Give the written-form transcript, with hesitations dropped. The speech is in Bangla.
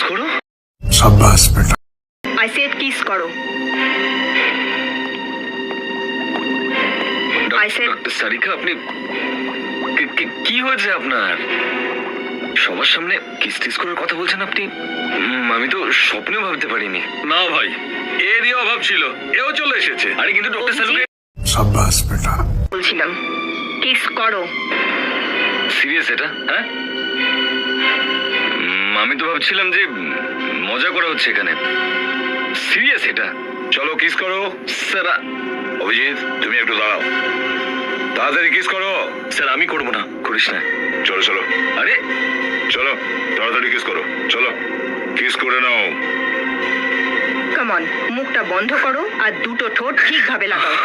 করো। शाबाश बेटा। I said kiss করো। I said ডক্টর সারিকা, আপনি কি হয়েছে আপনার? সবার সামনে কিস টিস করার কথা বলছেন আপনি? আমি তো স্বপ্নেও ভাবতে পারিনি। না ভাই, এরই অভাব ছিল, এও চলে এসেছে। আরে কিন্তু ডক্টর সারিকা, शाबाश बेटा। বলছিলাম কিস করো। সিরিয়াস এটা? হ্যাঁ, আমি তো ভাবছিলাম যে মজা করা হচ্ছে এখানে। সিরিয়াস এটা? চলো কিস করো। স্যার, অভিজিৎ, তুমি একটু দাঁড়াও, তাড়াতাড়ি কিস করো। স্যার আমি করবো না। করিস না। চলো চলো আরে চলো, তাড়াতাড়ি কিস করো, চলো কিস করে নাও। কাম অন, মুখটা বন্ধ করো আর দুটো ঠোঁট ঠিকভাবে লাগাও।